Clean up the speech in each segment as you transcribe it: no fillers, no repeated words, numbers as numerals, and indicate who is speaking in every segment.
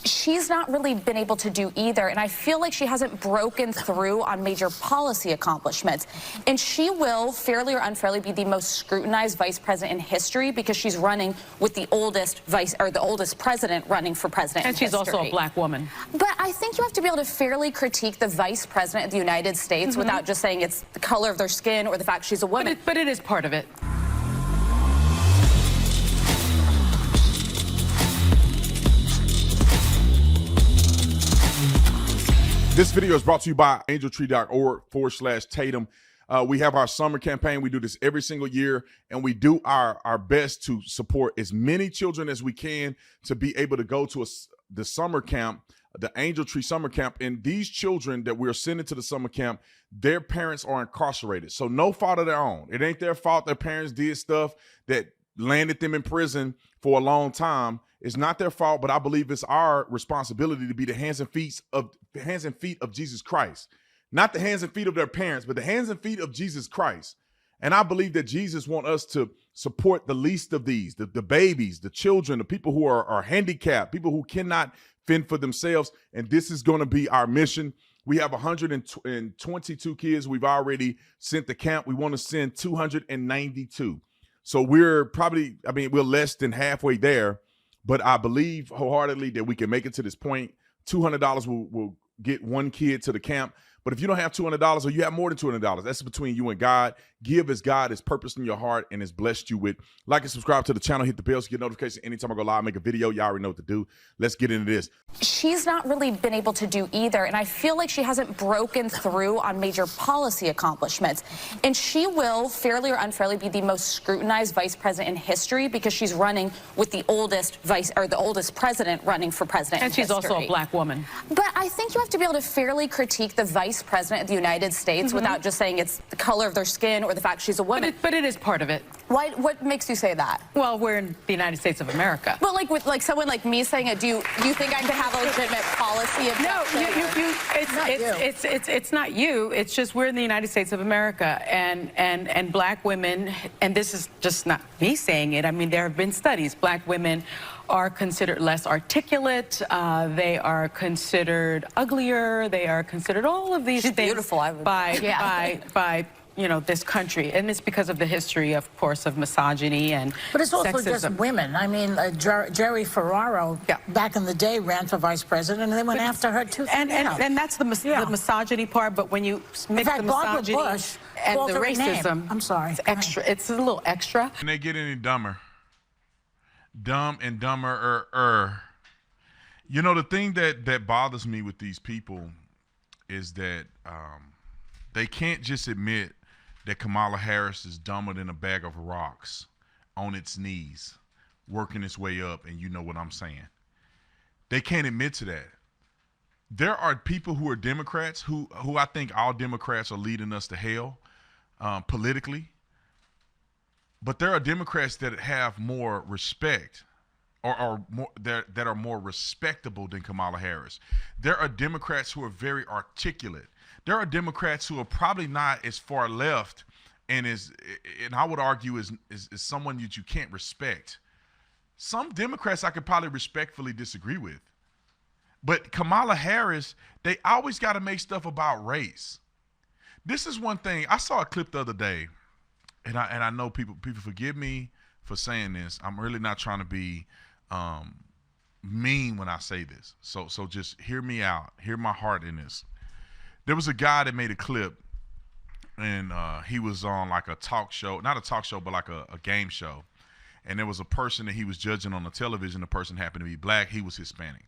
Speaker 1: she's not really been able to do either. And I feel like she hasn't broken through on major policy accomplishments. And she will, fairly or unfairly, be the most scrutinized vice president in history because she's running with the oldest the oldest president running for president.
Speaker 2: And she's also a black woman.
Speaker 1: But I think you have to be able to fairly critique the vice president of the United States without just saying it's the color of their skin or the fact she's a woman.
Speaker 2: But it is part of it.
Speaker 3: This video is brought to you by angeltree.org/Tatum. We have our summer campaign. We do this every single year, and we do our best to support as many children as we can to be able to go to the summer camp, the Angel Tree Summer Camp. And these children that we're sending to the summer camp, their parents are incarcerated. So no fault of their own. It ain't their fault their parents did stuff that landed them in prison for a long time. It's not their fault, but I believe it's our responsibility to be the hands and feet of Jesus Christ. Not the hands and feet of their parents, but the hands and feet of Jesus Christ. And I believe that Jesus wants us to support the least of these, the babies, the children, the people who are handicapped, people who cannot fend for themselves. And this is going to be our mission. We have 122 kids we've already sent to camp. We want to send 292. So we're probably, we're less than halfway there. But I believe wholeheartedly that we can make it to this point. $200 will get one kid to the camp. But if you don't have $200 or you have more than $200, that's between you and God. Give as God has purposed in your heart and has blessed you with. Like and subscribe to the channel. Hit the bell so you get notifications anytime I go live, make a video. Y'all already know what to do. Let's get into this.
Speaker 1: She's not really been able to do either. And I feel like she hasn't broken through on major policy accomplishments. And she will, fairly or unfairly, be the most scrutinized vice president in history because she's running with the oldest oldest president running for president.
Speaker 2: And she's also a black woman.
Speaker 1: But I think you have to be able to fairly critique the vice president of the United States without just saying it's the color of their skin or the fact she's a woman.
Speaker 2: But it is part of it.
Speaker 1: Why? What makes you say that?
Speaker 2: Well, we're in the United States of America.
Speaker 1: But like with someone like me saying it, do you think I could have a legitimate policy of
Speaker 2: no? It's not you. It's just we're in the United States of America, and black women, and this is just not me saying it. I mean, there have been studies. Black women are considered less articulate. They are considered uglier. They are considered all of these things
Speaker 1: beautiful, I would
Speaker 2: by this country, and it's because of the history, of course, of misogyny and
Speaker 4: but it's also
Speaker 2: sexism.
Speaker 4: just women. I mean, Jerry Ferraro back in the day ran for vice president, and they went after her too.
Speaker 2: And that's the misogyny part. But when you mix the misogyny and the racism,
Speaker 4: I'm sorry,
Speaker 2: it's extra. It's a little extra.
Speaker 3: Can they get any dumber? Dumb and dumber. You know, the thing that bothers me with these people is that they can't just admit that Kamala Harris is dumber than a bag of rocks on its knees, working its way up, and you know what I'm saying. They can't admit to that. There are people who are Democrats who I think all Democrats are leading us to hell politically. But there are Democrats that have more respect or more that are more respectable than Kamala Harris. There are Democrats who are very articulate. There are Democrats who are probably not as far left and I would argue is someone that you can't respect. Some Democrats I could probably respectfully disagree with. But Kamala Harris, they always got to make stuff about race. This is one thing. I saw a clip the other day, and I know people forgive me for saying this. I'm really not trying to be mean when I say this. So just hear me out. Hear my heart in this. There was a guy that made a clip, and he was on like a talk show, not a talk show, but like a game show. And there was a person that he was judging on the television. The person happened to be black. He was Hispanic.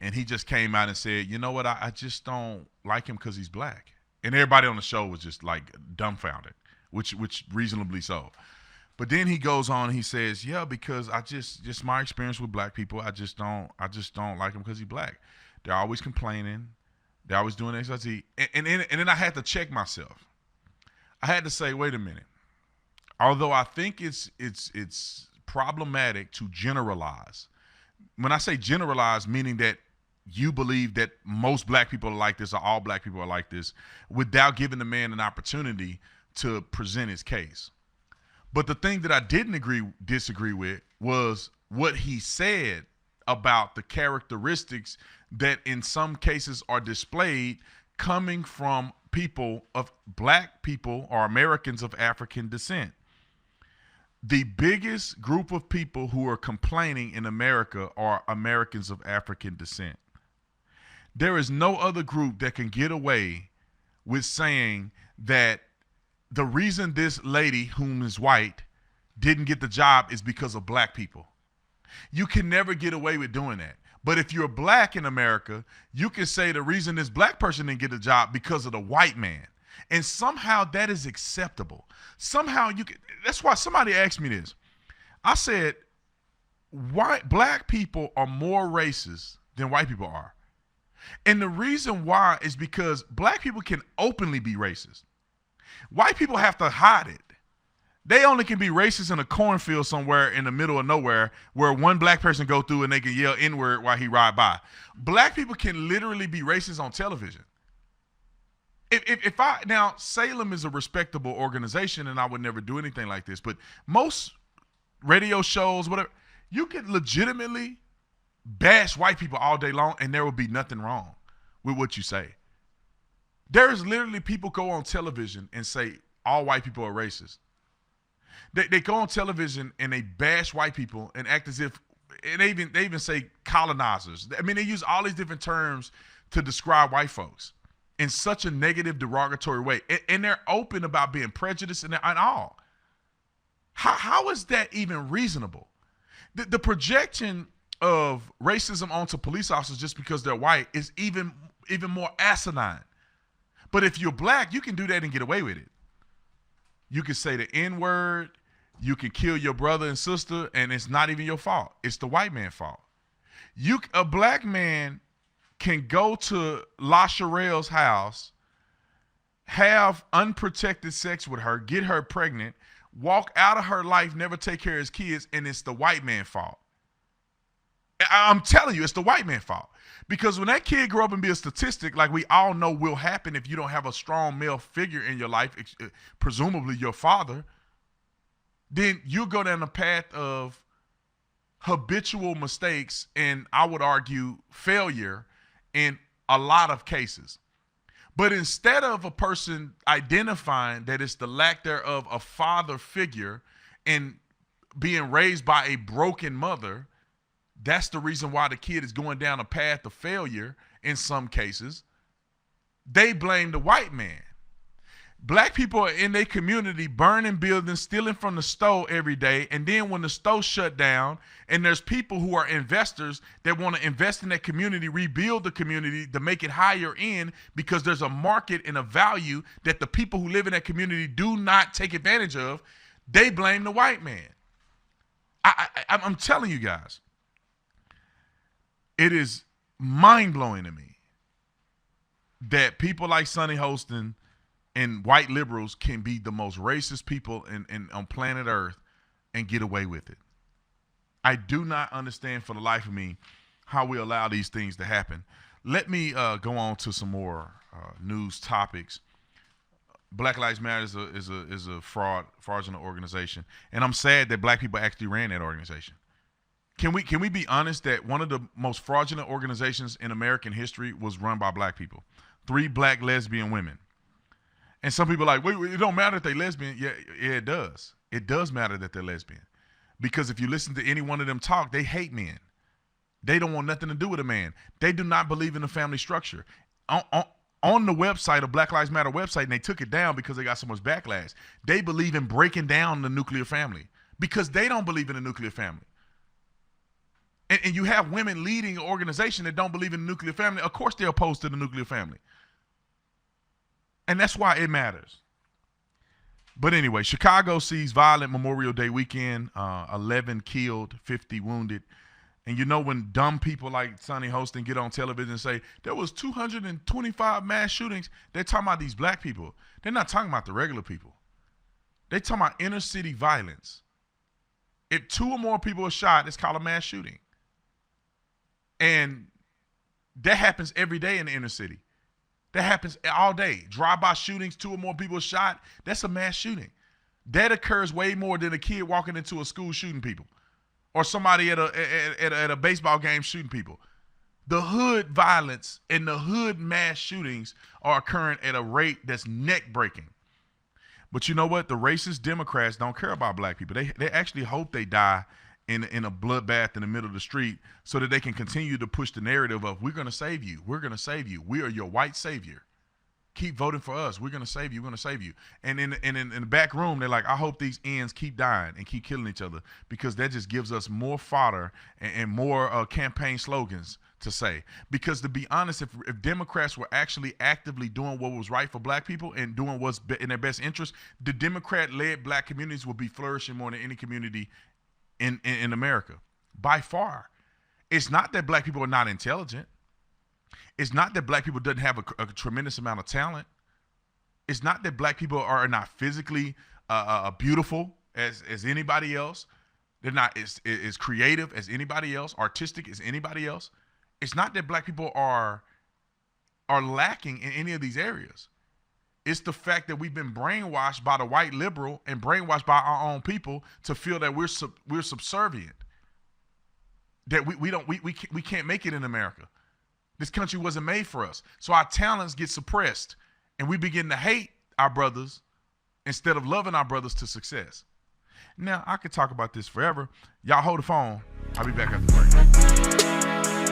Speaker 3: And he just came out and said, you know what, I just don't like him because he's black. And everybody on the show was just like dumbfounded, which reasonably so. But then he goes on, he says, yeah, because I just my experience with black people, I just don't like him because he's black. They're always complaining. They're always doing X, Y, Z. And then I had to check myself. I had to say, wait a minute. Although I think it's problematic to generalize. When I say generalize, meaning that you believe that most black people are like this or all black people are like this without giving the man an opportunity to present his case. But the thing that I didn't disagree with was what he said about the characteristics that in some cases are displayed coming from people of black people or Americans of African descent. The biggest group of people who are complaining in America are Americans of African descent. There is no other group that can get away with saying that the reason this lady, whom is white, didn't get the job is because of black people. You can never get away with doing that. But if you're black in America, you can say the reason this black person didn't get the job because of the white man. And somehow that is acceptable. Somehow you can, that's why somebody asked me this. I said, why black people are more racist than white people are. And the reason why is because black people can openly be racist. White people have to hide it. They only can be racist in a cornfield somewhere in the middle of nowhere where one black person go through and they can yell N-word while he ride by. Black people can literally be racist on television. Now, Salem is a respectable organization and I would never do anything like this, but most radio shows, whatever, you can legitimately bash white people all day long and there will be nothing wrong with what you say. There is literally people go on television and say all white people are racist. They go on television and they bash white people and act as if, and they even say colonizers. I mean, they use all these different terms to describe white folks in such a negative, derogatory way. And they're open about being prejudiced and all. How is that even reasonable? The projection of racism onto police officers just because they're white is even more asinine. But if you're black, you can do that and get away with it. You can say the N-word, you can kill your brother and sister, and it's not even your fault. It's the white man's fault. A black man can go to La Sherelle's house, have unprotected sex with her, get her pregnant, walk out of her life, never take care of his kids, and it's the white man's fault. I'm telling you, it's the white man's fault. Because when that kid grow up and be a statistic, like we all know will happen if you don't have a strong male figure in your life, presumably your father, then you go down the path of habitual mistakes and I would argue failure in a lot of cases. But instead of a person identifying that it's the lack thereof a father figure and being raised by a broken mother, that's the reason why the kid is going down a path of failure in some cases. They blame the white man. Black people are in their community burning buildings, stealing from the store every day. And then when the store shut down and there's people who are investors that want to invest in that community, rebuild the community to make it higher end because there's a market and a value that the people who live in that community do not take advantage of, they blame the white man. I'm telling you guys, it is mind-blowing to me that people like Sonny Hostin and white liberals can be the most racist people on planet Earth and get away with it. I do not understand for the life of me how we allow these things to happen. Let me go on to some more news topics. Black Lives Matter is a fraudulent organization, and I'm sad that black people actually ran that organization. Can we be honest that one of the most fraudulent organizations in American history was run by black people? 3 black lesbian women. And some people are like, wait, it don't matter if they're lesbian. Yeah, it does. It does matter that they're lesbian. Because if you listen to any one of them talk, they hate men. They don't want nothing to do with a man. They do not believe in the family structure. On the website, of Black Lives Matter website, and they took it down because they got so much backlash, they believe in breaking down the nuclear family because they don't believe in the nuclear family. And you have women leading an organization that don't believe in the nuclear family. Of course they're opposed to the nuclear family. And that's why it matters. But anyway, Chicago sees violent Memorial Day weekend, 11 killed, 50 wounded. And you know when dumb people like Sonny Hostin get on television and say, there was 225 mass shootings, they're talking about these black people. They're not talking about the regular people. They're talking about inner city violence. If 2 or more people are shot, it's called a mass shooting. And that happens every day in the inner city. That happens all day. Drive-by shootings, 2 or more people shot, that's a mass shooting. That occurs way more than a kid walking into a school shooting people.
Speaker 5: or somebody at a baseball game shooting people. The hood violence and the hood mass shootings are occurring at a rate that's neck-breaking. But you know what? The racist Democrats don't care about black people. They actually hope they die in a bloodbath in the middle of the street so that they can continue to push the narrative of, we're going to save you. We're going to save you. We are your white savior. Keep voting for us. We're going to save you. We're going to save you. And in the back room, they're like, I hope these ends keep dying and keep killing each other, because that just gives us more fodder and more campaign slogans to say. Because to be honest, if Democrats were actually actively doing what was right for black people and doing what's in their best interest, the Democrat-led black communities would be flourishing more than any community in America, by far. It's not that black people are not intelligent. It's not that black people doesn't have a tremendous amount of talent. It's not that black people are not physically beautiful as anybody else. They're not as creative as anybody else, artistic as anybody else. It's not that black people are lacking in any of these areas. It's the fact that we've been brainwashed by the white liberal and brainwashed by our own people to feel that we're subservient, that we can't make it in America. This country wasn't made for us. So our talents get suppressed, and we begin to hate our brothers instead of loving our brothers to success. Now, I could talk about this forever. Y'all hold the phone. I'll be back after the break.